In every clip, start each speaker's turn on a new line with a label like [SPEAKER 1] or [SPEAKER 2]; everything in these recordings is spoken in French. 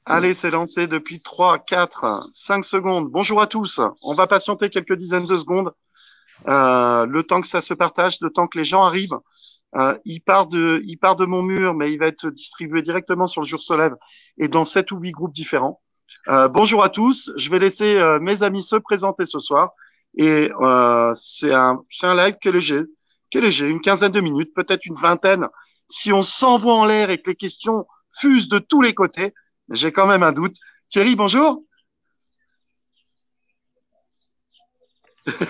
[SPEAKER 1] Allez, c'est lancé depuis 3, 4, 5 secondes. Bonjour à tous. On va patienter quelques dizaines de secondes, le temps que ça se partage, le temps que les gens arrivent. Il part de mon mur, mais il va être distribué directement sur le jour se lève et dans 7 ou 8 groupes différents. Bonjour à tous. Je vais laisser mes amis se présenter ce soir. Et c'est un live qui est léger, une quinzaine de minutes, peut-être une vingtaine. Si on s'envoie en l'air et que les questions fusent de tous les côtés, j'ai quand même un doute. Thierry, bonjour.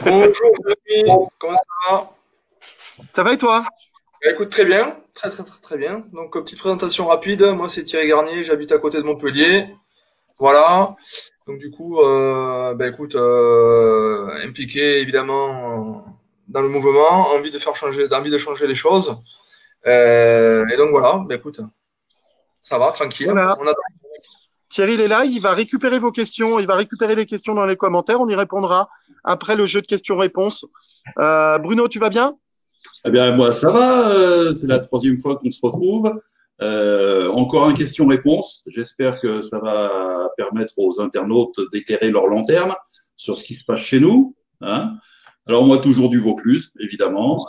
[SPEAKER 2] Bonjour, Jérémy. Comment ça va?
[SPEAKER 1] Ça va et toi?
[SPEAKER 2] Écoute, très bien, très bien. Donc, petite présentation rapide. Moi, c'est Thierry Garnier, j'habite à côté de Montpellier. Voilà. Donc, du coup, écoute, impliqué évidemment dans le mouvement, envie de changer les choses. Et donc voilà, écoute, ça va, tranquille.
[SPEAKER 1] Voilà. Thierry, il est là, il va récupérer vos questions, il va récupérer les questions dans les commentaires, on y répondra après le jeu de questions-réponses. Bruno, tu vas bien?
[SPEAKER 3] Eh bien, moi, ça va. C'est la troisième fois qu'on se retrouve. Encore une question-réponse. J'espère que ça va permettre aux internautes d'éclairer leur lanterne sur ce qui se passe chez nous. Hein. Alors, moi, toujours du Vaucluse, évidemment.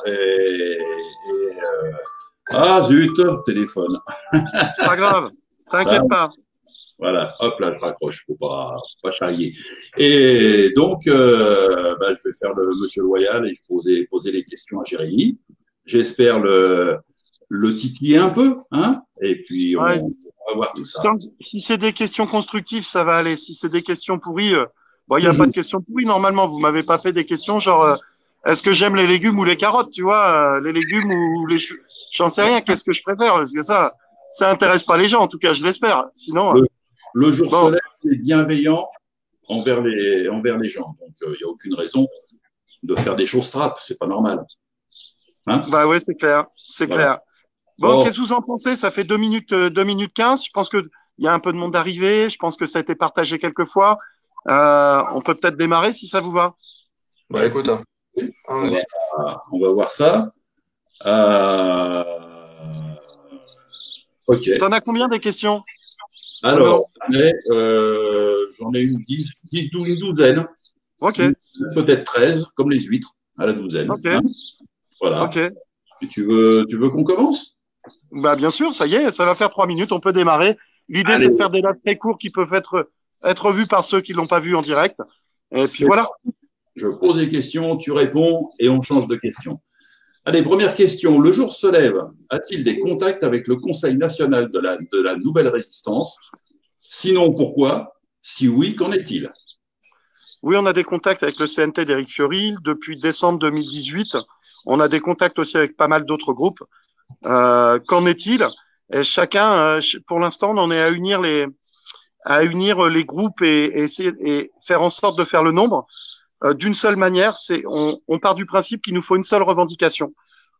[SPEAKER 3] Ah, zut, téléphone.
[SPEAKER 1] Pas grave, t'inquiète pas.
[SPEAKER 3] Voilà, hop là, je raccroche, faut pas charrier. Et donc, je vais faire le monsieur loyal et poser les questions à Jérémy. J'espère le titiller un peu, hein. Et puis, on va voir tout ça.
[SPEAKER 1] Si c'est des questions constructives, ça va aller. Si c'est des questions pourries, il n'y a pas de questions pourries. Normalement, vous m'avez pas fait des questions genre, est-ce que j'aime les légumes ou les carottes, tu vois, les légumes ou les choux. J'en sais rien. Qu'est-ce que je préfère? Parce que ça intéresse pas les gens. En tout cas, je l'espère. Sinon.
[SPEAKER 3] Le jour solaire est bienveillant envers les gens. Donc, il n'y a aucune raison de faire des choses trappes. C'est pas normal. Hein?
[SPEAKER 1] Bah ouais, c'est clair. C'est clair. Bon, qu'est-ce que vous en pensez? Ça fait 2 minutes 15. Je pense qu'il y a un peu de monde arrivé. Je pense que ça a été partagé quelques fois. On peut peut-être démarrer si ça vous va.
[SPEAKER 2] Bah écoute,
[SPEAKER 3] on va voir ça. Ok.
[SPEAKER 1] T'en as combien des questions?
[SPEAKER 3] Alors, j'en ai une douzaine.
[SPEAKER 1] Ok.
[SPEAKER 3] Peut-être 13, comme les huîtres, à la douzaine.
[SPEAKER 1] Ok.
[SPEAKER 3] Hein, voilà.
[SPEAKER 1] Ok.
[SPEAKER 3] Et tu veux qu'on commence?
[SPEAKER 1] Bah bien sûr, ça y est, ça va faire 3 minutes, on peut démarrer. L'idée, c'est de faire des lives très courts qui peuvent être vus par ceux qui l'ont pas vu en direct. Et puis voilà.
[SPEAKER 3] Je pose des questions, tu réponds et on change de question. Allez, première question. Le jour se lève. A-t-il des contacts avec le Conseil national de la nouvelle résistance? Sinon, pourquoi? Si oui, qu'en est-il?
[SPEAKER 1] Oui, on a des contacts avec le CNT d'Éric Fiorilles depuis décembre 2018. On a des contacts aussi avec pas mal d'autres groupes. Qu'en est-il? Et chacun, pour l'instant, on en est à unir les groupes et essayer et faire en sorte de faire le nombre. D'une seule manière, on part du principe qu'il nous faut une seule revendication.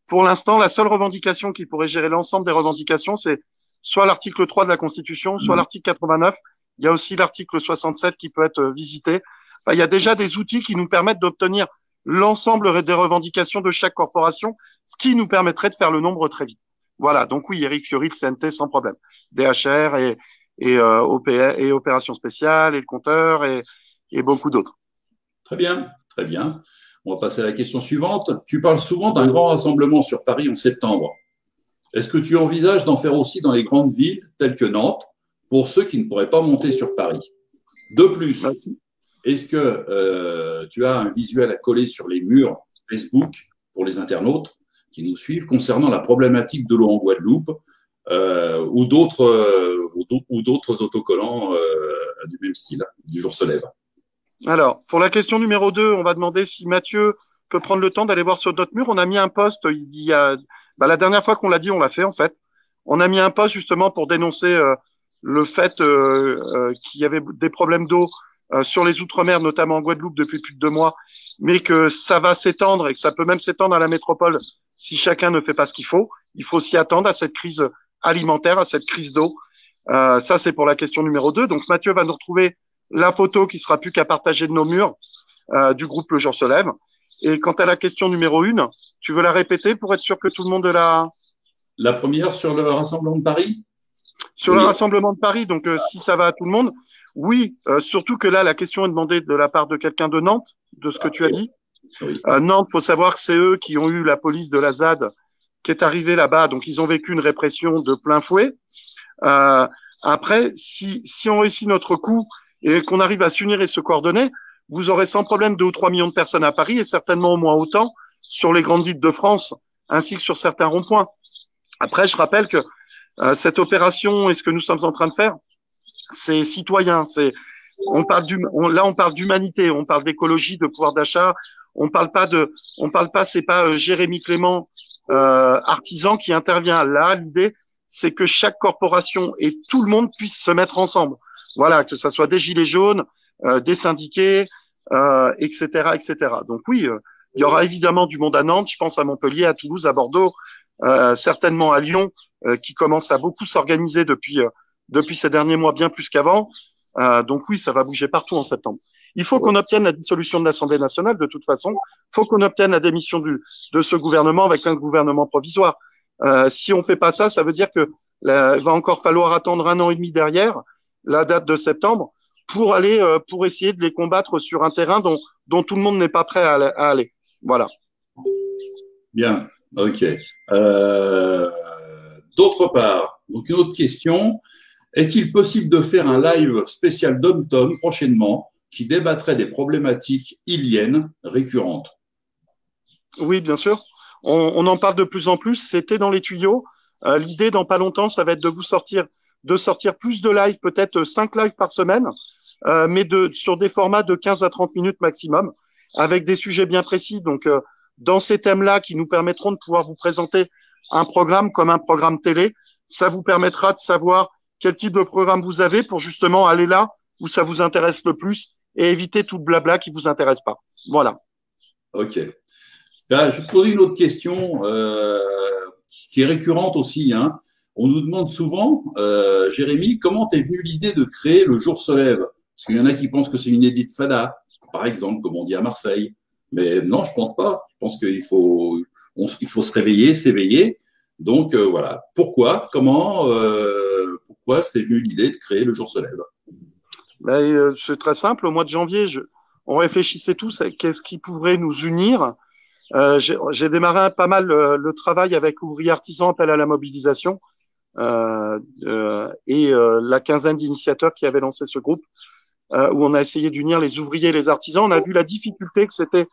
[SPEAKER 1] Pour l'instant, la seule revendication qui pourrait gérer l'ensemble des revendications, c'est soit l'article 3 de la Constitution, soit l'article 89. Il y a aussi l'article 67 qui peut être visité. Enfin, il y a déjà des outils qui nous permettent d'obtenir l'ensemble des revendications de chaque corporation, ce qui nous permettrait de faire le nombre très vite. Voilà. Donc oui, Éric Fiorilles, CNT, sans problème. DHR et Opérations Spéciales et le compteur et beaucoup d'autres.
[SPEAKER 3] Très bien, très bien. On va passer à la question suivante. Tu parles souvent d'un grand rassemblement sur Paris en septembre. Est-ce que tu envisages d'en faire aussi dans les grandes villes telles que Nantes pour ceux qui ne pourraient pas monter sur Paris? De plus, est-ce que tu as un visuel à coller sur les murs Facebook pour les internautes qui nous suivent concernant la problématique de l'eau en Guadeloupe ou d'autres autocollants du même style, du jour se lève?
[SPEAKER 1] Alors, pour la question numéro 2, on va demander si Mathieu peut prendre le temps d'aller voir sur notre mur. On a mis un post, la dernière fois qu'on l'a dit, on l'a fait en fait. On a mis un post justement pour dénoncer le fait qu'il y avait des problèmes d'eau sur les Outre-mer, notamment en Guadeloupe depuis plus de 2 mois, mais que ça va s'étendre et que ça peut même s'étendre à la métropole si chacun ne fait pas ce qu'il faut. Il faut s'y attendre à cette crise alimentaire, à cette crise d'eau. Ça, c'est pour la question numéro 2. Donc, Mathieu va nous retrouver la photo qui sera plus qu'à partager de nos murs du groupe Le Jour se lève. Et quant à la question numéro 1, tu veux la répéter pour être sûr que tout le monde
[SPEAKER 3] La première sur le Rassemblement de Paris?
[SPEAKER 1] Sur le
[SPEAKER 3] Oui.
[SPEAKER 1] Rassemblement de Paris, donc si ça va à tout le monde, oui, surtout que là, la question est demandée de la part de quelqu'un de Nantes, de ce que
[SPEAKER 3] Ah,
[SPEAKER 1] tu as dit.
[SPEAKER 3] oui.
[SPEAKER 1] Nantes, faut savoir que c'est eux qui ont eu la police de la ZAD qui est arrivée là-bas, donc ils ont vécu une répression de plein fouet. Euh, Après, si on réussit notre coup et qu'on arrive à s'unir et se coordonner, vous aurez sans problème 2 ou 3 millions de personnes à Paris et certainement au moins autant sur les grandes villes de France, ainsi que sur certains ronds-points. Après, je rappelle que cette opération et ce que nous sommes en train de faire, c'est citoyen. Là, on parle d'humanité, on parle d'écologie, de pouvoir d'achat. C'est pas Jérémy Clément, artisan qui intervient. Là, l'idée, c'est que chaque corporation et tout le monde puisse se mettre ensemble. Voilà, que ce soit des gilets jaunes, des syndiqués, etc., etc. Donc oui, il y aura évidemment du monde à Nantes. Je pense à Montpellier, à Toulouse, à Bordeaux, certainement à Lyon, qui commence à beaucoup s'organiser depuis ces derniers mois, bien plus qu'avant. Donc oui, ça va bouger partout en septembre. Il faut qu'on obtienne la dissolution de l'Assemblée nationale de toute façon. Il faut qu'on obtienne la démission de ce gouvernement avec un gouvernement provisoire. Si on ne fait pas ça, ça veut dire que il va encore falloir attendre 1 an et demi derrière la date de septembre pour essayer de les combattre sur un terrain dont tout le monde n'est pas prêt à aller. Voilà.
[SPEAKER 3] Bien, ok. Euh, D'autre part, donc une autre question. Est-il possible de faire un live spécial DomTom prochainement qui débattrait des problématiques iliennes récurrentes?
[SPEAKER 1] Oui, bien sûr. On en parle de plus en plus. C'était dans les tuyaux. L'idée, dans pas longtemps, ça va être de sortir plus de lives, peut-être 5 lives par semaine, mais sur des formats de 15 à 30 minutes maximum, avec des sujets bien précis. Donc, dans ces thèmes-là, qui nous permettront de pouvoir vous présenter un programme comme un programme télé, ça vous permettra de savoir quel type de programme vous avez pour justement aller là où ça vous intéresse le plus et éviter tout le blabla qui vous intéresse pas. Voilà.
[SPEAKER 3] Ok. Là, je vais te poser une autre question qui est récurrente aussi, hein. On nous demande souvent, Jérémy, comment t'es venu l'idée de créer Le Jour se lève? Parce qu'il y en a qui pensent que c'est une édite fada, par exemple, comme on dit à Marseille. Mais non, je pense pas. Je pense qu'il faut, il faut se réveiller, s'éveiller. Donc voilà. Pourquoi? Comment? Pourquoi c'est venu l'idée de créer Le Jour se lève?
[SPEAKER 1] C'est très simple. Au mois de janvier, on réfléchissait tous à qu'est-ce qui pourrait nous unir. J'ai démarré pas mal le travail avec Ouvriers Artisans Appel à la mobilisation et la quinzaine d'initiateurs qui avaient lancé ce groupe, où on a essayé d'unir les ouvriers et les artisans. On a vu la difficulté que c'était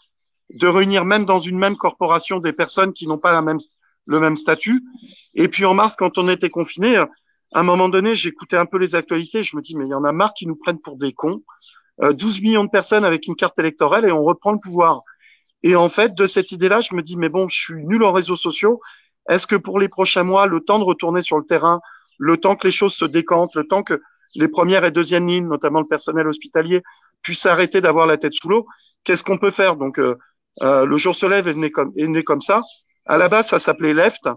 [SPEAKER 1] de réunir même dans une même corporation des personnes qui n'ont pas le même statut. Et puis en mars, quand on était confinés, à un moment donné, j'écoutais un peu les actualités. Je me dis, mais il y en a marre qui nous prennent pour des cons. 12 millions de personnes avec une carte électorale et on reprend le pouvoir. Et en fait, de cette idée-là, je me dis, mais bon, je suis nul en réseaux sociaux. Est-ce que pour les prochains mois, le temps de retourner sur le terrain, le temps que les choses se décantent, le temps que les premières et deuxièmes lignes, notamment le personnel hospitalier, puissent arrêter d'avoir la tête sous l'eau, qu'est-ce qu'on peut faire? Donc, le jour se lève est né comme ça. À la base, ça s'appelait Left.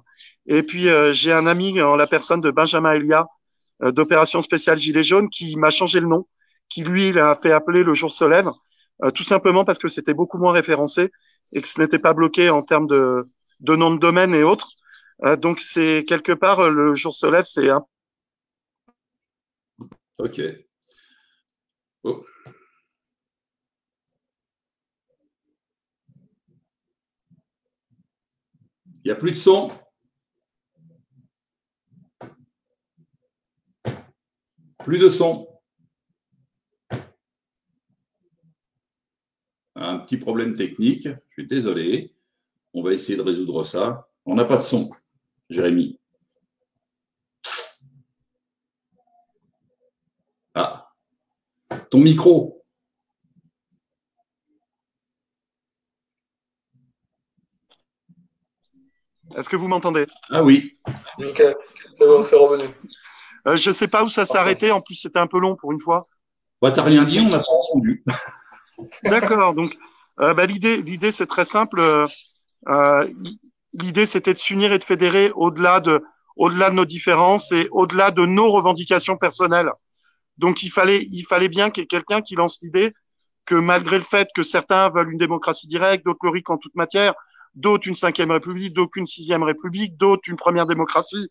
[SPEAKER 1] Et puis, j'ai un ami en la personne de Benjamin Elia, d'Opération Spéciale Gilets jaunes, qui m'a changé le nom, qui lui, il a fait appeler Le Jour se lève, tout simplement parce que c'était beaucoup moins référencé et que ce n'était pas bloqué en termes de nom de domaine et autres. Donc, c'est quelque part, Le Jour se lève, c'est un.
[SPEAKER 3] Ok. Oh. Il n'y a plus de son. Plus de son. Un petit problème technique. Je suis désolé. On va essayer de résoudre ça. On n'a pas de son, Jérémy. Ah. Ton micro.
[SPEAKER 1] Est-ce que vous m'entendez?
[SPEAKER 3] Ah oui.
[SPEAKER 2] Nickel. C'est bon, c'est revenu.
[SPEAKER 1] Je ne sais pas où ça s'est arrêté. En plus, c'était un peu long pour une fois.
[SPEAKER 3] Bah, t'as rien dit, on n'a pas entendu.
[SPEAKER 1] D'accord. Donc, l'idée, c'est très simple. L'idée, c'était de s'unir et de fédérer au-delà de nos différences et au-delà de nos revendications personnelles. Donc, il fallait bien qu'il y ait quelqu'un qui lance l'idée que malgré le fait que certains veulent une démocratie directe, d'autres le RIC en toute matière, d'autres une cinquième république, d'autres une sixième république, d'autres une première démocratie,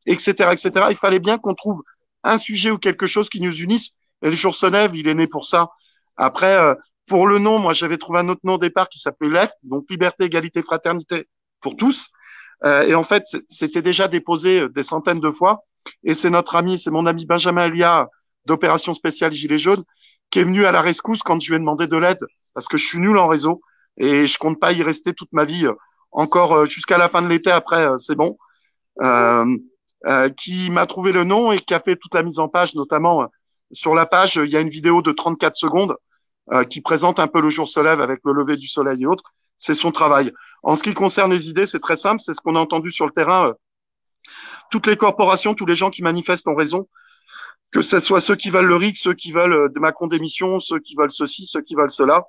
[SPEAKER 1] etc., etc. Il fallait bien qu'on trouve un sujet ou quelque chose qui nous unisse. Et le jour se lève, il est né pour ça. Après, pour le nom, moi, j'avais trouvé un autre nom au départ qui s'appelait LEFT, donc Liberté, Égalité, Fraternité pour tous. Et en fait, c'était déjà déposé des centaines de fois. Et c'est c'est mon ami Benjamin Elia d'Opération Spéciale Gilets jaunes qui est venu à la rescousse quand je lui ai demandé de l'aide parce que je suis nul en réseau et je compte pas y rester toute ma vie encore jusqu'à la fin de l'été. Après, c'est bon. Qui m'a trouvé le nom et qui a fait toute la mise en page, notamment sur la page, il y a une vidéo de 34 secondes qui présente un peu le jour se lève avec le lever du soleil et autres. C'est son travail. En ce qui concerne les idées, c'est très simple, c'est ce qu'on a entendu sur le terrain. Toutes les corporations, tous les gens qui manifestent ont raison, que ce soit ceux qui veulent le RIC, ceux qui veulent de Macron démission, ceux qui veulent ceci, ceux qui veulent cela.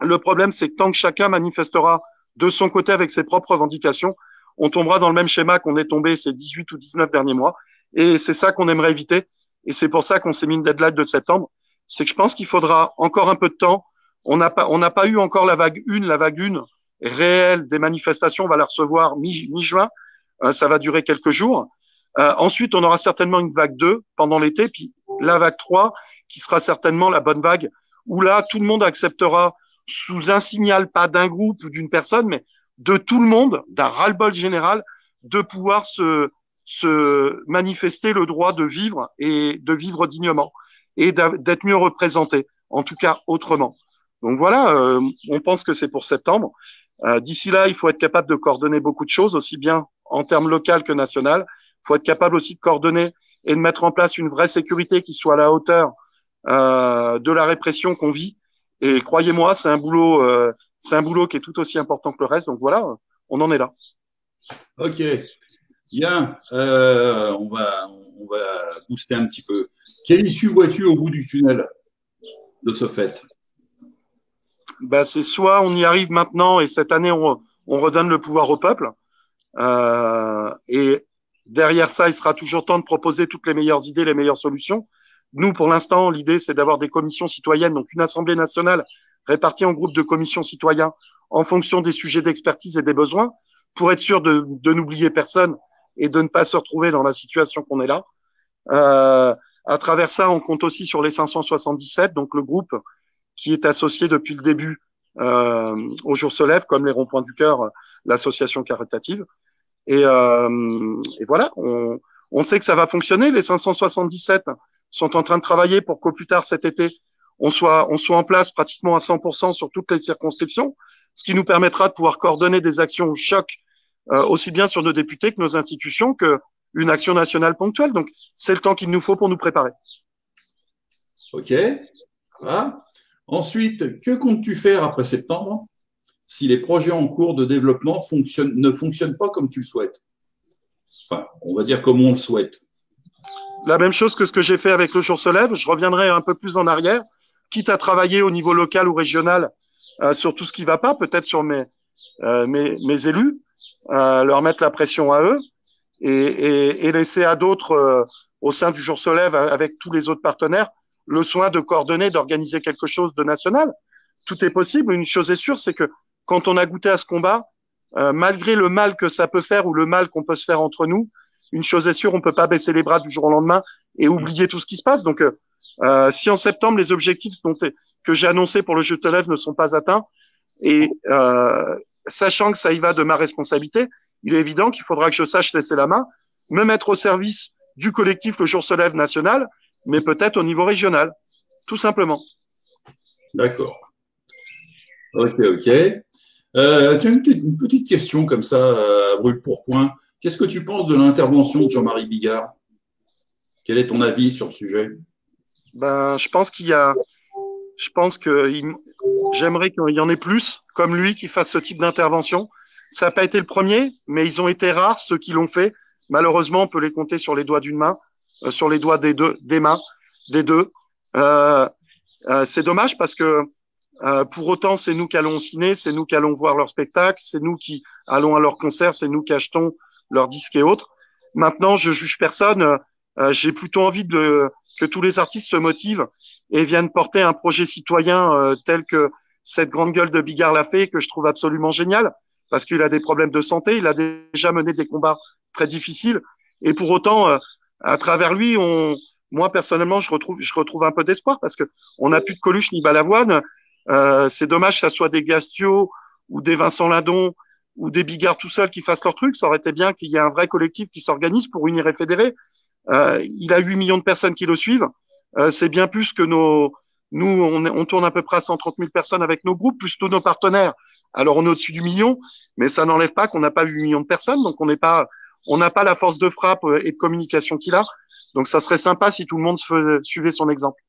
[SPEAKER 1] Le problème, c'est que tant que chacun manifestera de son côté avec ses propres revendications, on tombera dans le même schéma qu'on est tombé ces 18 ou 19 derniers mois. Et c'est ça qu'on aimerait éviter. Et c'est pour ça qu'on s'est mis une deadline de septembre. C'est que je pense qu'il faudra encore un peu de temps. On n'a pas eu encore la vague 1 réelle des manifestations. On va la recevoir mi-juin. Ça va durer quelques jours. Ensuite, on aura certainement une vague 2 pendant l'été, puis la vague 3 qui sera certainement la bonne vague, où là, tout le monde acceptera sous un signal, pas d'un groupe ou d'une personne, mais de tout le monde, d'un ras-le-bol général, de pouvoir se manifester le droit de vivre et de vivre dignement et d'être mieux représenté, en tout cas autrement. Donc voilà, on pense que c'est pour septembre. D'ici là, il faut être capable de coordonner beaucoup de choses, aussi bien en termes local que national. Il faut être capable aussi de coordonner et de mettre en place une vraie sécurité qui soit à la hauteur de la répression qu'on vit. Et croyez-moi, c'est un boulot qui est tout aussi important que le reste. Donc voilà, on en est là.
[SPEAKER 3] Ok, bien. On va booster un petit peu. Quelle issue vois-tu au bout du tunnel de ce fait?
[SPEAKER 1] Ben, c'est soit on y arrive maintenant et cette année on redonne le pouvoir au peuple. Et derrière ça, il sera toujours temps de proposer toutes les meilleures idées, les meilleures solutions. Nous, pour l'instant, l'idée, c'est d'avoir des commissions citoyennes, donc une assemblée nationale répartie en groupes de commissions citoyens en fonction des sujets d'expertise et des besoins, pour être sûr de n'oublier personne et de ne pas se retrouver dans la situation qu'on est là. À travers ça, on compte aussi sur les 577, donc le groupe qui est associé depuis le début au Jour se lève, comme les Ronds-Points du Cœur, l'association caritative. Et voilà, on sait que ça va fonctionner. Les 577 sont en train de travailler pour qu'au plus tard cet été, on soit en place pratiquement à 100% sur toutes les circonscriptions, ce qui nous permettra de pouvoir coordonner des actions au choc, aussi bien sur nos députés que nos institutions, qu'une action nationale ponctuelle. Donc, c'est le temps qu'il nous faut pour nous préparer.
[SPEAKER 3] Ok. Voilà. Ensuite, que comptes-tu faire après septembre si les projets en cours de développement ne fonctionnent pas comme tu le souhaites? Enfin, on va dire comme on le souhaite.
[SPEAKER 1] La même chose que ce que j'ai fait avec le Jour se lève. Je reviendrai un peu plus en arrière, quitte à travailler au niveau local ou régional sur tout ce qui ne va pas, peut-être sur mes élus, leur mettre la pression à eux et laisser à d'autres au sein du Jour se lève avec tous les autres partenaires le soin de coordonner, d'organiser quelque chose de national. Tout est possible. Une chose est sûre, c'est que quand on a goûté à ce combat, malgré le mal que ça peut faire ou le mal qu'on peut se faire entre nous, une chose est sûre, on ne peut pas baisser les bras du jour au lendemain et oublier tout ce qui se passe. Donc, si en septembre, les objectifs que j'ai annoncés pour le Jeu de lève ne sont pas atteints, et sachant que ça y va de ma responsabilité, il est évident qu'il faudra que je sache laisser la main, me mettre au service du collectif Le Jour se lève national, mais peut-être au niveau régional, tout simplement.
[SPEAKER 3] D'accord. Ok. Tu as une petite question comme ça, brûle pour point. Qu'est-ce que tu penses de l'intervention de Jean-Marie Bigard? Quel est ton avis sur le sujet?
[SPEAKER 1] Ben, j'aimerais qu'il y en ait plus comme lui qui fasse ce type d'intervention. Ça n'a pas été le premier, mais ils ont été rares ceux qui l'ont fait. Malheureusement, on peut les compter sur les doigts d'une main, sur les doigts des mains, des deux. C'est dommage parce que pour autant, c'est nous qui allons au ciné, c'est nous qui allons voir leur spectacle, c'est nous qui allons à leur concert, c'est nous qui achetons leurs disques et autres. Maintenant, je juge personne. J'ai plutôt envie que tous les artistes se motivent et viennent porter un projet citoyen tel que cette grande gueule de Bigard l'a fait, que je trouve absolument génial. parce qu'il a des problèmes de santé. Il a déjà mené des combats très difficiles. Et pour autant, à travers lui, moi personnellement, je retrouve un peu d'espoir parce que on n'a plus de Coluche ni Balavoine. C'est dommage que ça soit des Gastio ou des Vincent Lindon ou des Bigard tout seuls qui fassent leur truc. Ça aurait été bien qu'il y ait un vrai collectif qui s'organise pour unir et fédérer. Il a 8 millions de personnes qui le suivent. C'est bien plus que nous, on tourne à peu près à 130 000 personnes avec nos groupes, plus tous nos partenaires. Alors, on est au-dessus du million, mais ça n'enlève pas qu'on n'a pas 8 millions de personnes. Donc, on n'a pas la force de frappe et de communication qu'il a. Donc, ça serait sympa si tout le monde suivait son exemple.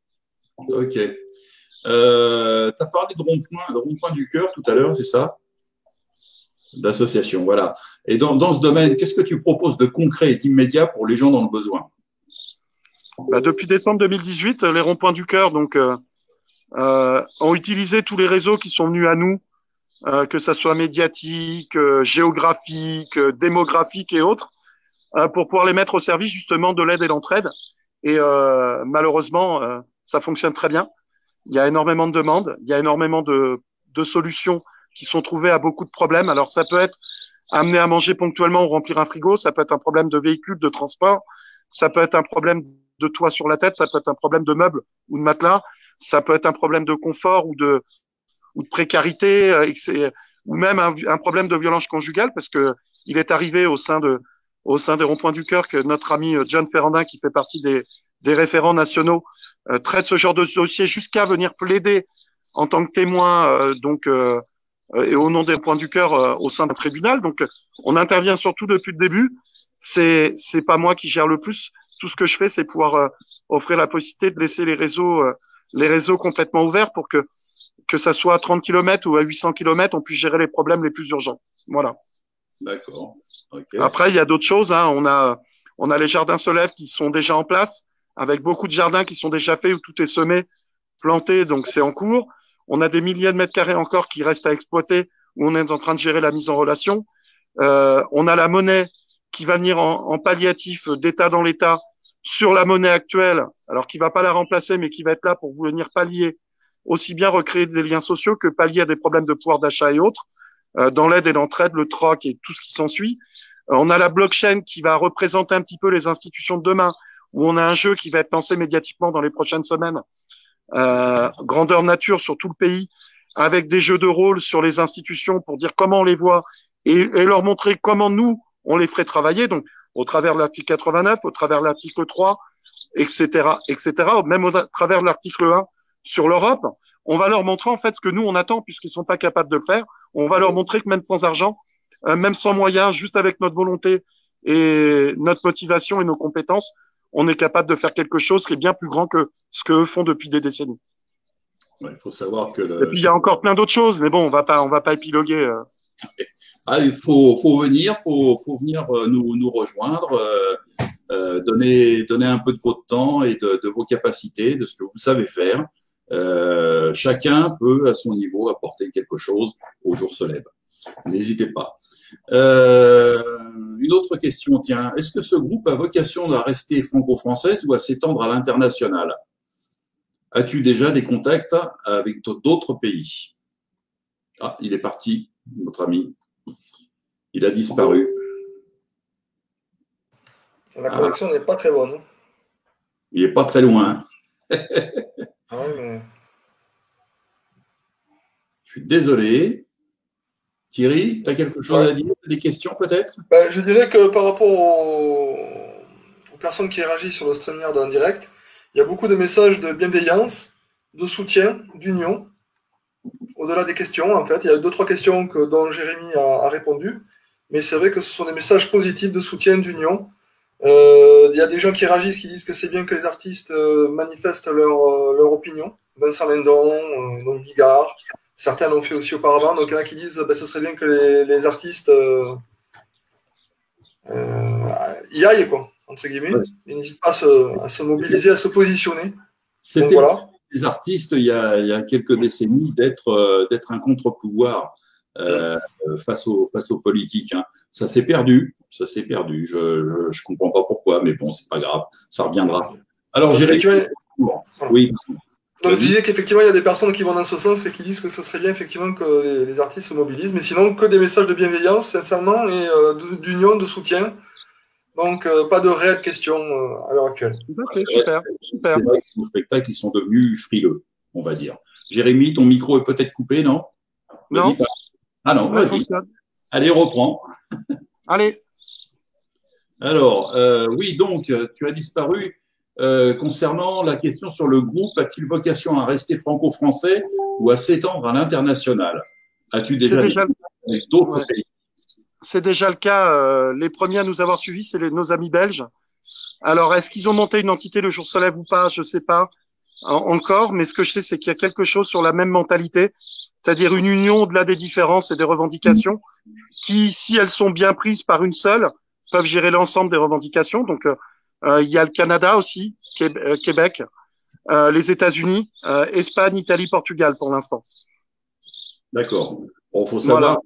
[SPEAKER 3] Ok. Tu as parlé de rond-point du cœur tout à l'heure, c'est ça? D'association, voilà. Et dans ce domaine, qu'est-ce que tu proposes de concret et d'immédiat pour les gens dans le besoin?
[SPEAKER 1] Depuis décembre 2018, les ronds-points du cœur ont utilisé tous les réseaux qui sont venus à nous, que ça soit médiatique, géographique, démographique et autres, pour pouvoir les mettre au service justement de l'aide et l'entraide. Et malheureusement, ça fonctionne très bien. Il y a énormément de demandes, il y a énormément de solutions qui sont trouvées à beaucoup de problèmes. Alors ça peut être amener à manger ponctuellement ou remplir un frigo, ça peut être un problème de véhicule, de transport, ça peut être un problème de toit sur la tête, ça peut être un problème de meubles ou de matelas, ça peut être un problème de confort ou de précarité, ou même un problème de violence conjugale, parce que il est arrivé au sein des ronds-points du cœur que notre ami John Ferrandin, qui fait partie des référents nationaux, traite ce genre de dossier jusqu'à venir plaider en tant que témoin, et au nom des points du cœur au sein d'un tribunal. Donc, on intervient surtout depuis le début. C'est pas moi qui gère le plus. Tout ce que je fais, c'est pouvoir offrir la possibilité de laisser les réseaux complètement ouverts pour que ça soit à 30 km ou à 800 km, on puisse gérer les problèmes les plus urgents. Voilà.
[SPEAKER 3] D'accord. Okay.
[SPEAKER 1] Après, il y a d'autres choses. Hein. On a les jardins solaires qui sont déjà en place, avec beaucoup de jardins qui sont déjà faits où tout est semé, planté, donc c'est en cours. On a des milliers de mètres carrés encore qui restent à exploiter, où on est en train de gérer la mise en relation. On a la monnaie qui va venir en palliatif d'État dans l'État sur la monnaie actuelle, alors qui va pas la remplacer, mais qui va être là pour venir pallier, aussi bien recréer des liens sociaux que pallier à des problèmes de pouvoir d'achat et autres, dans l'aide et l'entraide, le troc et tout ce qui s'ensuit. On a la blockchain qui va représenter un petit peu les institutions de demain, où on a un jeu qui va être lancé médiatiquement dans les prochaines semaines, grandeur nature sur tout le pays, avec des jeux de rôle sur les institutions pour dire comment on les voit et leur montrer comment nous, on les ferait travailler, donc au travers de l'article 89, au travers de l'article 3, etc., même au travers de l'article 1 sur l'Europe. On va leur montrer en fait ce que nous, on attend, puisqu'ils sont pas capables de le faire. On va leur montrer que même sans argent, même sans moyens, juste avec notre volonté et notre motivation et nos compétences, on est capable de faire quelque chose qui est bien plus grand que ce qu'eux font depuis des décennies.
[SPEAKER 3] Il faut savoir que
[SPEAKER 1] Et puis, il y a encore plein d'autres choses, mais bon, on va pas épiloguer.
[SPEAKER 3] Il faut venir nous rejoindre, donner un peu de votre temps et de vos capacités, de ce que vous savez faire. Chacun peut, à son niveau, apporter quelque chose au jour se lève. N'hésitez pas. Une autre question, tiens. Est-ce que ce groupe a vocation à rester franco-française ou à s'étendre à l'international? As-tu déjà des contacts avec d'autres pays? Ah, il est parti, notre ami. Il a disparu.
[SPEAKER 2] La connexion n'est pas très bonne.
[SPEAKER 3] Il n'est pas très loin.
[SPEAKER 2] Mais...
[SPEAKER 3] Je suis désolé. Thierry, tu as quelque chose à dire? Des questions peut-être?
[SPEAKER 2] Je dirais que par rapport aux personnes qui réagissent sur le StreamYard en direct, il y a beaucoup de messages de bienveillance, de soutien, d'union. Au-delà des questions, en fait, il y a 2-3 questions dont Jérémy a répondu, mais c'est vrai que ce sont des messages positifs de soutien, d'union. Il y a des gens qui réagissent, qui disent que c'est bien que les artistes manifestent leur opinion. Vincent Lindon, donc Bigard, certains l'ont fait aussi auparavant, donc il y en a qui disent ce serait bien que les artistes y aillent, quoi, entre guillemets. Ouais. Ils n'hésitent pas à se mobiliser, à se positionner.
[SPEAKER 3] C'était voilà. Les artistes, il y a quelques décennies, d'être un contre-pouvoir face aux politiques. Hein. Ça s'est perdu. Je comprends pas pourquoi, mais bon, c'est pas grave. Ça reviendra. Alors, Jérémy, oui.
[SPEAKER 2] Donc, je disais qu'effectivement, il y a des personnes qui vont dans ce sens et qui disent que ce serait bien effectivement que les artistes se mobilisent, mais sinon, que des messages de bienveillance, sincèrement, et d'union, de soutien. Donc, pas de réelles questions à l'heure actuelle.
[SPEAKER 1] Okay, super.
[SPEAKER 3] C'est vrai que nos spectacles, ils sont devenus frileux, on va dire. Jérémy, ton micro est peut-être coupé, non?
[SPEAKER 1] Non.
[SPEAKER 3] Ah non, vas-y. Allez, reprends.
[SPEAKER 1] Allez.
[SPEAKER 3] Alors, oui, donc, tu as disparu. Concernant la question sur le groupe, a-t-il vocation à rester franco-français ou à s'étendre à l'international? As-tu déjà avec d'autres pays?
[SPEAKER 1] C'est déjà le cas. Les premiers à nous avoir suivis, c'est nos amis belges. Alors, est-ce qu'ils ont monté une entité le jour se lève ou pas? Je sais pas encore, mais ce que je sais, c'est qu'il y a quelque chose sur la même mentalité, c'est-à-dire une union au-delà des différences et des revendications, qui, si elles sont bien prises par une seule, peuvent gérer l'ensemble des revendications. Donc, il y a le Canada aussi, Québec, les États-Unis, Espagne, Italie, Portugal pour l'instant.
[SPEAKER 3] D'accord. Bon, faut savoir,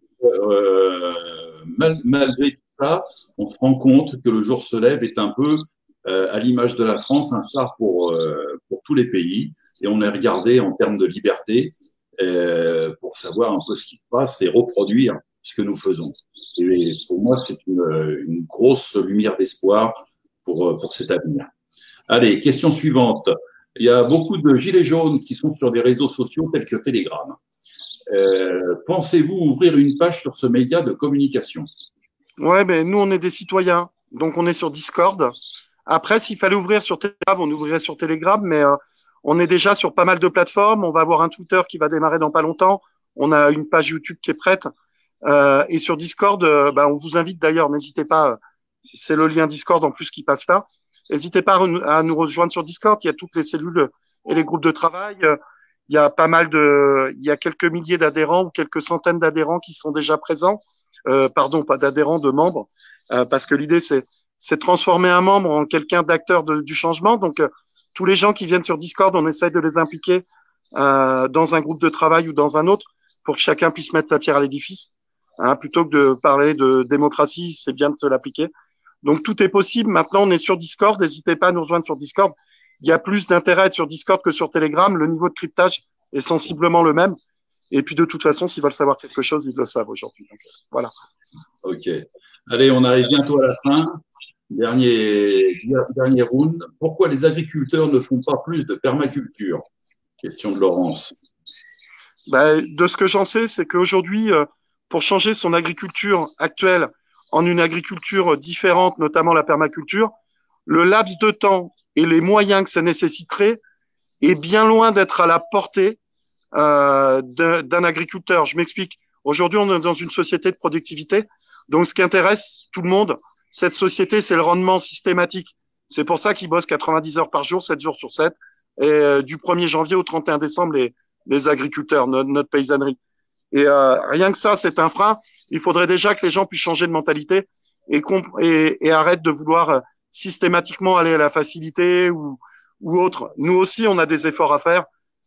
[SPEAKER 3] malgré tout ça, on se rend compte que le jour se lève est un peu, à l'image de la France, un phare pour tous les pays. Et on est regardé en termes de liberté pour savoir un peu ce qui se passe et reproduire ce que nous faisons. Et pour moi, c'est une grosse lumière d'espoir pour cet avenir. Allez, question suivante. Il y a beaucoup de gilets jaunes qui sont sur des réseaux sociaux tels que Telegram. Pensez-vous ouvrir une page sur ce média de communication?
[SPEAKER 1] Ouais, ben nous, on est des citoyens, donc on est sur Discord. Après, s'il fallait ouvrir sur Telegram, on ouvrirait sur Telegram, mais on est déjà sur pas mal de plateformes. On va avoir un Twitter qui va démarrer dans pas longtemps. On a une page YouTube qui est prête. Et sur Discord, on vous invite d'ailleurs, n'hésitez pas, c'est le lien Discord en plus qui passe là. N'hésitez pas à nous rejoindre sur Discord. Il y a toutes les cellules et les groupes de travail. Il y a il y a quelques milliers d'adhérents ou quelques centaines d'adhérents qui sont déjà présents. Pardon, pas d'adhérents, de membres, parce que l'idée c'est de transformer un membre en quelqu'un d'acteur du changement. Donc tous les gens qui viennent sur Discord, on essaye de les impliquer dans un groupe de travail ou dans un autre pour que chacun puisse mettre sa pierre à l'édifice. Plutôt que de parler de démocratie, c'est bien de se l'appliquer. Donc tout est possible. Maintenant, on est sur Discord. N'hésitez pas à nous rejoindre sur Discord. Il y a plus d'intérêt à être sur Discord que sur Telegram. Le niveau de cryptage est sensiblement le même. Et puis de toute façon, s'ils veulent savoir quelque chose, ils le savent aujourd'hui. Donc, voilà.
[SPEAKER 3] Ok. Allez, on arrive bientôt à la fin. Dernier round. Pourquoi les agriculteurs ne font pas plus de permaculture? Question de Laurence.
[SPEAKER 1] De ce que j'en sais, c'est qu'aujourd'hui, pour changer son agriculture actuelle en une agriculture différente, notamment la permaculture, le laps de temps et les moyens que ça nécessiterait est bien loin d'être à la portée d'un agriculteur. Je m'explique. Aujourd'hui, on est dans une société de productivité. Donc, ce qui intéresse tout le monde, cette société, c'est le rendement systématique. C'est pour ça qu'ils bossent 90 heures par jour, 7 jours sur 7. Et du 1er janvier au 31 décembre, les agriculteurs, notre paysannerie. Et rien que ça, c'est un frein. Il faudrait déjà que les gens puissent changer de mentalité et arrêtent de vouloir systématiquement aller à la facilité ou autre. Nous aussi, on a des efforts à faire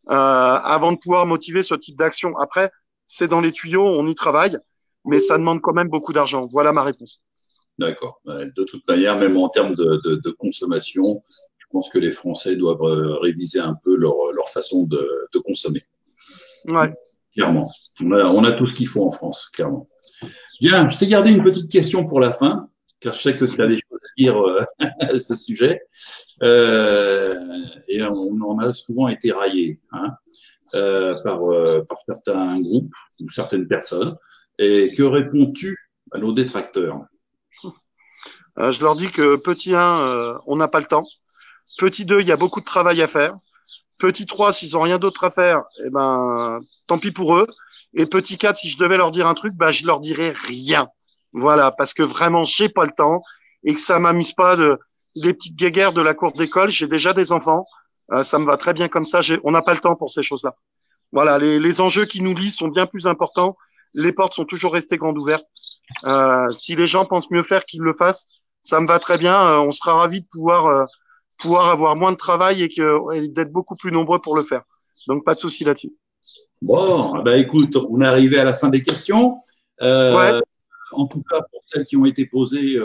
[SPEAKER 1] avant de pouvoir motiver ce type d'action. Après, c'est dans les tuyaux, on y travaille, mais ça demande quand même beaucoup d'argent. Voilà ma réponse.
[SPEAKER 3] D'accord. De toute manière, même en termes de consommation, je pense que les Français doivent réviser un peu leur façon de consommer.
[SPEAKER 1] Ouais.
[SPEAKER 3] Clairement. On a tout ce qu'il faut en France, clairement. Bien, je t'ai gardé une petite question pour la fin, car je sais que tu as des choses à dire à ce sujet. Et on en a souvent été raillé par certains groupes ou certaines personnes. Et que réponds-tu à nos détracteurs?
[SPEAKER 1] Je leur dis que petit 1, on n'a pas le temps. Petit 2, il y a beaucoup de travail à faire. Petit 3, s'ils ont rien d'autre à faire, tant pis pour eux. Et petit 4, si je devais leur dire un truc, je leur dirais rien. Voilà, parce que vraiment, j'ai pas le temps et que ça m'amuse pas des petites guéguerres de la cour d'école. J'ai déjà des enfants. Ça me va très bien comme ça. On n'a pas le temps pour ces choses-là. Voilà, les enjeux qui nous lient sont bien plus importants. Les portes sont toujours restées grandes ouvertes. Si les gens pensent mieux faire qu'ils le fassent, ça me va très bien. On sera ravis de pouvoir avoir moins de travail et d'être beaucoup plus nombreux pour le faire. Donc, pas de souci là-dessus.
[SPEAKER 3] Bon, écoute, on est arrivé à la fin des questions.
[SPEAKER 1] Ouais.
[SPEAKER 3] En tout cas, pour celles qui ont été posées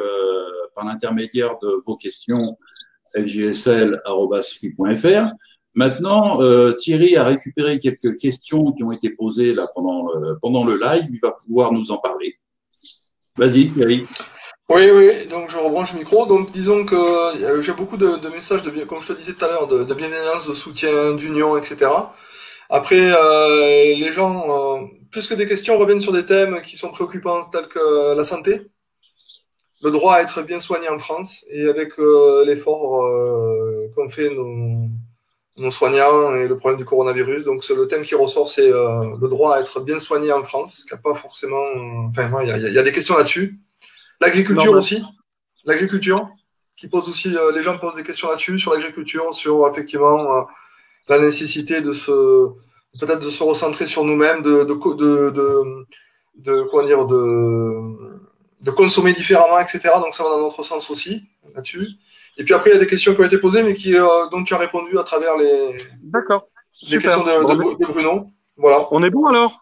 [SPEAKER 3] par l'intermédiaire de vos questions, lgsl@free.fr. Maintenant, Thierry a récupéré quelques questions qui ont été posées là pendant le live. Il va pouvoir nous en parler. Vas-y, Thierry.
[SPEAKER 2] Oui, oui, donc je rebranche le micro. Donc disons que j'ai beaucoup de messages, comme je te disais tout à l'heure, de bienveillance, de soutien, d'union, etc. Après, les gens, plus que des questions, reviennent sur des thèmes qui sont préoccupants, tels que la santé, le droit à être bien soigné en France, et avec l'effort qu'ont fait nos soignants et le problème du coronavirus. Donc le thème qui ressort, c'est le droit à être bien soigné en France, qui n'a pas forcément... Enfin, il y a des questions là-dessus. L'agriculture aussi, l'agriculture, qui pose aussi, les gens posent des questions là-dessus, sur l'agriculture, sur effectivement la nécessité peut-être de se recentrer sur nous-mêmes, de consommer différemment, etc. Donc ça va dans notre sens aussi, là-dessus. Et puis après, il y a des questions qui ont été posées, mais dont tu as répondu à travers les questions de Bruno. Voilà.
[SPEAKER 1] On est bon alors?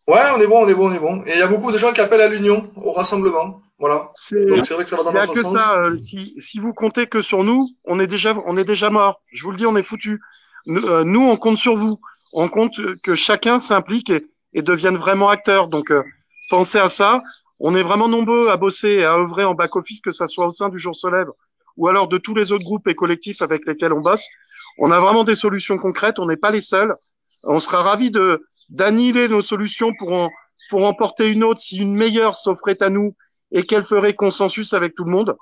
[SPEAKER 2] Ouais, on est bon. Et il y a beaucoup de gens qui appellent à l'union, au rassemblement. Voilà. Donc c'est vrai que ça va dans notre sens.
[SPEAKER 1] Si vous comptez que sur nous, on est déjà mort. Je vous le dis, on est foutu. Nous, on compte sur vous. On compte que chacun s'implique et devienne vraiment acteur. Donc, pensez à ça. On est vraiment nombreux à bosser et à œuvrer en back-office, que ça soit au sein du Jour se lève ou alors de tous les autres groupes et collectifs avec lesquels on bosse. On a vraiment des solutions concrètes. On n'est pas les seuls. On sera ravis d'annihiler nos solutions pour en porter une autre si une meilleure s'offrait à nous et qu'elle ferait consensus avec tout le monde,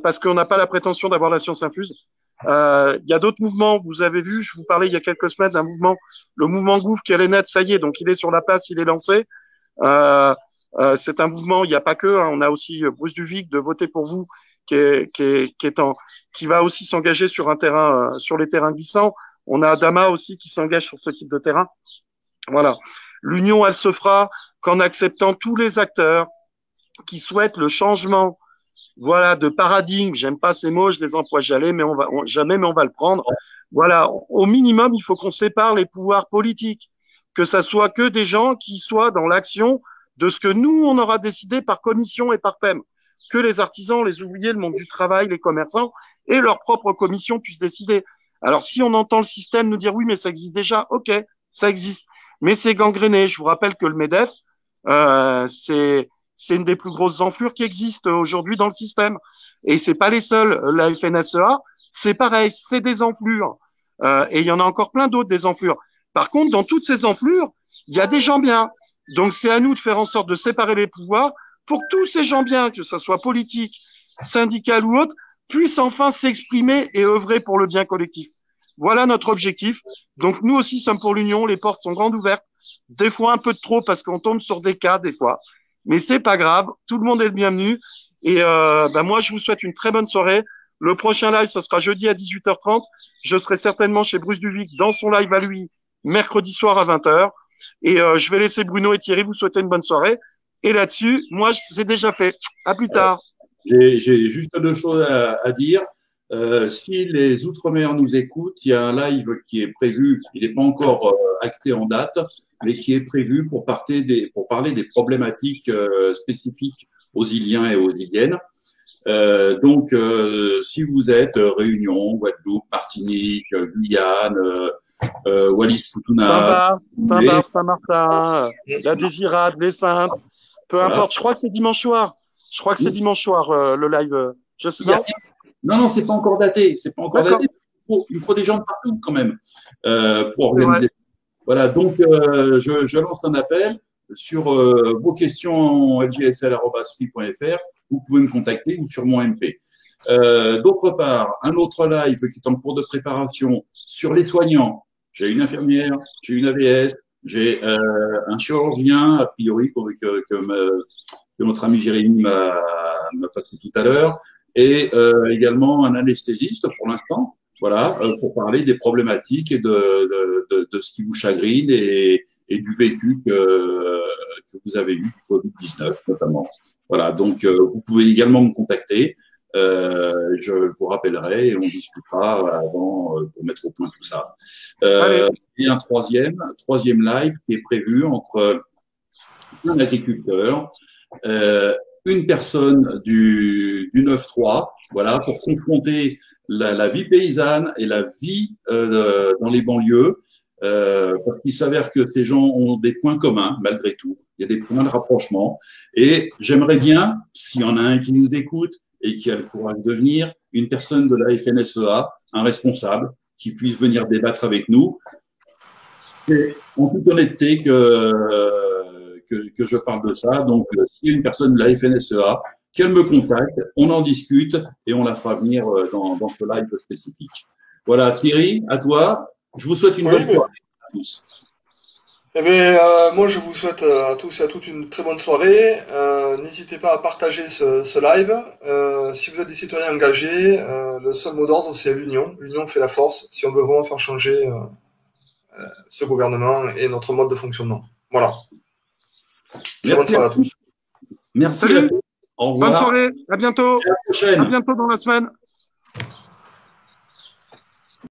[SPEAKER 1] parce qu'on n'a pas la prétention d'avoir la science infuse. Il y a d'autres mouvements, vous avez vu, je vous parlais il y a quelques semaines d'un mouvement, le mouvement Gouffre qui allait naître, ça y est, donc il est sur la place, il est lancé. C'est un mouvement, il n'y a pas que, hein, on a aussi Bruce Duvic de Voter pour vous qui va aussi s'engager sur un terrain, sur les terrains glissants. On a Adama aussi qui s'engage sur ce type de terrain. Voilà. L'union, elle se fera qu'en acceptant tous les acteurs qui souhaitent le changement, voilà, de paradigme. J'aime pas ces mots, je les emploie jamais, mais on va le prendre. Voilà. Au minimum, il faut qu'on sépare les pouvoirs politiques, que ça soit que des gens qui soient dans l'action de ce que nous, on aura décidé par commission et par thème. Que les artisans, les ouvriers, le monde du travail, les commerçants et leur propre commission puissent décider. Alors, si on entend le système nous dire oui, mais ça existe déjà, ok, ça existe. Mais c'est gangréné. Je vous rappelle que le MEDEF, c'est une des plus grosses enflures qui existent aujourd'hui dans le système. Et c'est pas les seuls. La FNSEA, c'est pareil, c'est des enflures. Et il y en a encore plein d'autres des enflures. Par contre, dans toutes ces enflures, il y a des gens bien. Donc c'est à nous de faire en sorte de séparer les pouvoirs pour que tous ces gens bien, que ce soit politique, syndical ou autre, puissent enfin s'exprimer et œuvrer pour le bien collectif. Voilà notre objectif. Donc nous aussi sommes pour l'union, les portes sont grandes ouvertes. Des fois un peu de trop parce qu'on tombe sur des cas des fois. Mais c'est pas grave, tout le monde est le bienvenu. Et moi, je vous souhaite une très bonne soirée. Le prochain live, ce sera jeudi à 18h30. Je serai certainement chez Bruce Duvic dans son live à lui, mercredi soir à 20h. Et je vais laisser Bruno et Thierry vous souhaiter une bonne soirée. Et là-dessus, moi, c'est déjà fait. À plus tard.
[SPEAKER 3] J'ai juste deux choses à dire. Si les Outre-mer nous écoutent, il y a un live qui est prévu, il n'est pas encore acté en date, mais qui est prévu pour parler des problématiques spécifiques aux Iliens et aux Iliennes. Donc, si vous êtes Réunion, Guadeloupe, Martinique, Guyane, Wallis-Futuna,
[SPEAKER 1] Saint-Barth, Saint-Martin, la Désirade, les Saintes, peu importe. Je crois que c'est dimanche soir. Le live. Je sais pas.
[SPEAKER 3] Non, c'est pas encore daté. C'est pas encore daté. Il faut des gens de partout quand même pour organiser. Voilà, donc je lance un appel sur vos questions lgsl@free.fr. Vous pouvez me contacter ou sur mon MP. D'autre part, un autre live qui est en cours de préparation sur les soignants. J'ai une infirmière, j'ai une AVS, j'ai un chirurgien, a priori, que notre ami Jérémy m'a passé tout à l'heure, et également un anesthésiste pour l'instant. Voilà, pour parler des problématiques et de ce qui vous chagrine et du vécu que vous avez eu du Covid-19 notamment. Voilà, donc vous pouvez également me contacter. Je vous rappellerai et on discutera avant pour mettre au point tout ça. Et un troisième live qui est prévu entre un agriculteur, une personne du 9-3, voilà, pour confronter la vie paysanne et la vie dans les banlieues, parce qu'il s'avère que ces gens ont des points communs, malgré tout. Il y a des points de rapprochement. Et j'aimerais bien, s'il y en a un qui nous écoute et qui a le courage de venir, une personne de la FNSEA, un responsable, qui puisse venir débattre avec nous. C'est en toute honnêteté que je parle de ça. Donc, s'il y a une personne de la FNSEA, qu'elle me contacte, on en discute et on la fera venir dans ce live spécifique. Voilà, Thierry, à toi. Je vous souhaite une bonne soirée à tous.
[SPEAKER 2] Eh bien, moi, je vous souhaite à tous et à toutes une très bonne soirée. N'hésitez pas à partager ce live. Si vous êtes des citoyens engagés, le seul mot d'ordre, c'est l'union. L'union fait la force si on veut vraiment faire changer ce gouvernement et notre mode de fonctionnement. Voilà. Très bonne soirée à tous.
[SPEAKER 3] Merci.
[SPEAKER 1] Salut.
[SPEAKER 3] Au revoir.
[SPEAKER 1] Bonne soirée. À bientôt.
[SPEAKER 3] À la prochaine.
[SPEAKER 1] À bientôt dans la semaine.